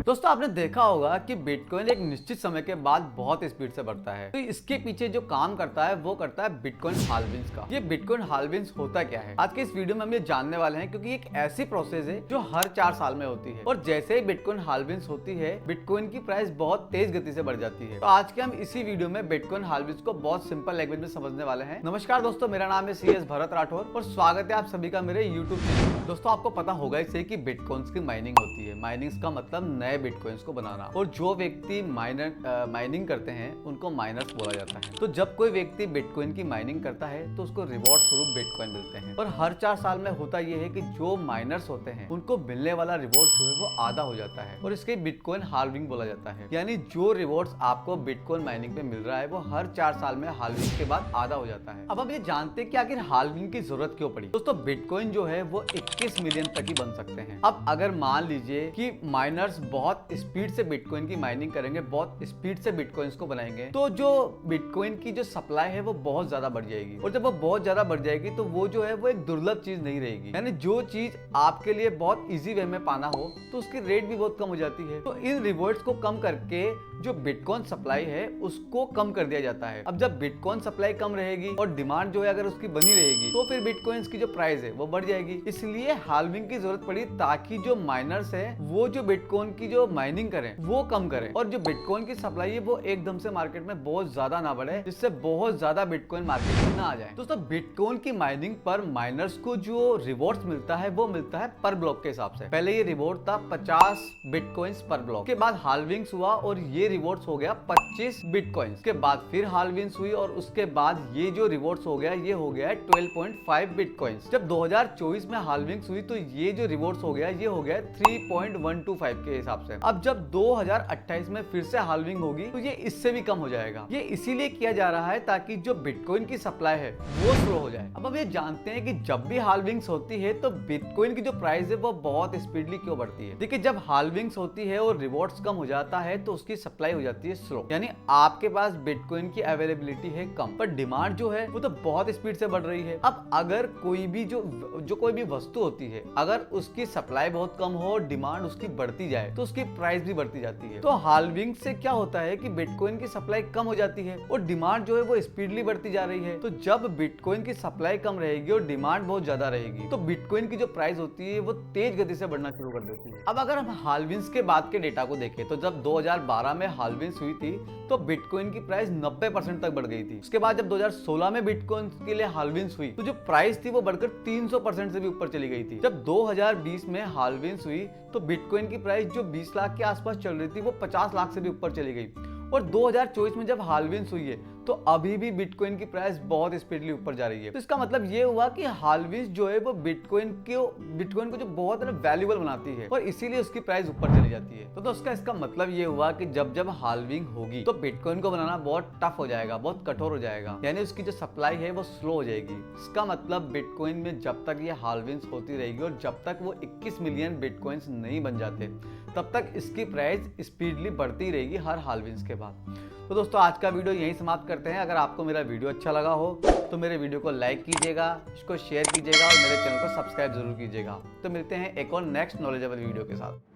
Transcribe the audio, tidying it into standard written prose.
दोस्तों आपने देखा होगा कि बिटकॉइन एक निश्चित समय के बाद बहुत स्पीड से बढ़ता है। तो इसके पीछे जो काम करता है वो करता है बिटकॉइन हाल्विंग्स का। ये बिटकॉइन हाल्विंग्स होता क्या है, आज के इस वीडियो में हम ये जानने वाले हैं, क्योंकि एक ऐसी प्रोसेस है जो हर 4 साल में होती है और जैसे ही बिटकॉइन हाल्विंग्स होती है बिटकॉइन की प्राइस बहुत तेज गति से बढ़ जाती है। तो आज के हम इसी वीडियो में बिटकॉइन हाल्विंग्स को बहुत सिंपल लैंग्वेज में समझने वाले हैं। नमस्कार दोस्तों, मेरा नाम है CS भरत राठौर और स्वागत है आप सभी का मेरे यूट्यूब चैनल पर। दोस्तों आपको पता होगा इसे कि बिटकॉइंस की माइनिंग होती है। माइनिंग का मतलब नए बिटकॉइंस को बनाना, और जो व्यक्ति माइनिंग करते हैं उनको माइनर्स बोला जाता है। तो जब कोई व्यक्ति बिटकॉइन की माइनिंग करता है तो उसको रिवॉर्ड स्वरूप बिटकॉइन मिलते हैं। और हर 4 साल में होता यह है कि जो माइनर्स होते हैं उनको मिलने वाला रिवॉर्ड जो है वो आधा हो जाता है और इसके बिटकॉइन हाल्विंग बोला जाता है। यानी जो रिवॉर्ड्स आपको बिटकॉइन माइनिंग पे मिल रहा है वो हर 4 साल में हाल्विंग के बाद आधा हो जाता है। अब हम ये जानते हैं कि आखिर हाल्विंग की जरूरत क्यों पड़ी। दोस्तों बिटकॉइन जो है वो 21 मिलियन तक ही बन सकते हैं। अब अगर मान लीजिए कि माइनर्स बहुत स्पीड से बिटकॉइन की माइनिंग करेंगे, बहुत स्पीड से बिटकॉइंस को बनाएंगे, तो जो बिटकॉइन की जो सप्लाई है वो बहुत ज्यादा बढ़ जाएगी। और जब वो बहुत ज्यादा बढ़ जाएगी तो वो जो है वो एक दुर्लभ चीज नहीं रहेगी। यानी जो चीज आपके लिए बहुत इजी वे में पाना हो तो उसकी रेट भी बहुत कम हो जाती है। तो इन रिवॉर्ड्स को कम करके जो बिटकॉइन सप्लाई है उसको कम कर दिया जाता है। अब जब बिटकॉइन सप्लाई कम रहेगी और डिमांड जो है अगर उसकी बनी रहेगी तो फिर बिटकॉइंस की जो प्राइस है वो बढ़ जाएगी। इसलिए हाल्विंग की जरूरत पड़ी ताकि जो माइनर्स है वो जो बिटकॉइन की जो माइनिंग करें वो कम करें और जो बिटकॉइन की सप्लाई है वो एकदम से मार्केट में बहुत ज्यादा ना बढ़े, जिससे बहुत ज्यादा बिटकॉइन मार्केट में ना आ जाए। दोस्तों बिटकॉइन की माइनिंग पर माइनर्स को जो रिवॉर्ड्स मिलता है वो मिलता है पर ब्लॉक के हिसाब से। पहले ये रिवॉर्ड था 50 बिटकॉइंस पर ब्लॉक, के बाद हाल्विंग्स हुआ और ये रिवॉर्ड्स हो गया 25 बिटकॉइंस। के बाद फिर हाल्विंग्स हुई और उसके बाद ये जो रिवॉर्ड्स हो गया ये हो गया 12.5 बिटकॉइंस। जब 2024 में हाल्विंग्स हुई तो ये जो रिवॉर्ड्स हो गया ये हो गया 3.125 के हिसाब से। अब जब 2028 में फिर से हाल्विंग होगी तो ये इससे भी कम हो जाएगा। ये इसीलिए किया जा रहा है ताकि जो बिटकॉइन की सप्लाई है वो स्लो हो जाए। अब हम ये जानते हैं कि जब भी हाल्विंग्स होती है तो बिटकॉइन की जो प्राइस है वो बहुत स्पीडली क्यों बढ़ती है। देखिए जब हाल्विंग्स होती है और रिवॉर्ड्स कम हो जाता है तो उसकी सप्लाई हो जाती है स्लो। यानी आपके पास बिटकॉइन की अवेलेबिलिटी है कम पर डिमांड जो है वो तो बहुत स्पीड से बढ़ रही है। अब अगर कोई भी जो कोई भी वस्तु होती है अगर उसकी सप्लाई बहुत कम हो और डिमांड उसकी बढ़ती जाए तो उसकी प्राइस भी बढ़ती जाती है। तो हाल्विंग से क्या होता है कि बिटकॉइन की सप्लाई कम हो जाती है और डिमांड जो है वो स्पीडली बढ़ती जा रही है। तो जब बिटकॉइन की सप्लाई कम रहेगी और डिमांड बहुत ज्यादा रहेगी तो बिटकॉइन की जो प्राइस होती है वो तेज गति से बढ़ना शुरू कर देती है। अब अगर हम हाल्विंग्स के बाद के डेटा को देखें तो जब 2012 में हाल्विंग्स हुई थी तो बिटकॉइन की प्राइस 90% तक बढ़ गई थी। उसके बाद जब 2016 में बिटकॉइन के लिए हाल्विंग्स हुई तो जो प्राइस थी वो बढ़कर 300% से भी ऊपर चली गई थी। जब 2020 में हाल्विंग्स हुई तो बिटकॉइन की प्राइस जो 20 लाख के आसपास चल रही थी वो 50 लाख से भी ऊपर चली गई। और 2024 में जब हाल्विंग्स हुई है तो अभी भी बिटकॉइन की प्राइस बहुत स्पीडली ऊपर जा रही है। तो इसका मतलब ये हुआ कि हाल्विंग्स जो है वो बिटकॉइन को जो बहुत वैल्यूएबल बनाती है और इसीलिए उसकी प्राइस ऊपर चली जाती है। तो दोस्तों इसका मतलब ये हुआ कि जब हाल्विंग होगी तो बिटकॉइन को बनाना बहुत टफ हो जाएगा, बहुत कठोर हो जाएगा। यानी उसकी जो सप्लाई है वो स्लो हो जाएगी। इसका मतलब बिटकॉइन में जब तक ये हाल्विंग्स होती रहेगी और जब तक वो 21 मिलियन बिटकॉइंस नहीं बन जाते तब तक इसकी प्राइस स्पीडली बढ़ती रहेगी हर हाल्विंग्स के बाद। तो दोस्तों आज का वीडियो यहीं समाप्त करते हैं। अगर आपको मेरा वीडियो अच्छा लगा हो तो मेरे वीडियो को लाइक कीजिएगा, इसको शेयर कीजिएगा और मेरे चैनल को सब्सक्राइब जरूर कीजिएगा। तो मिलते हैं एक और नेक्स्ट नॉलेजेबल वीडियो के साथ।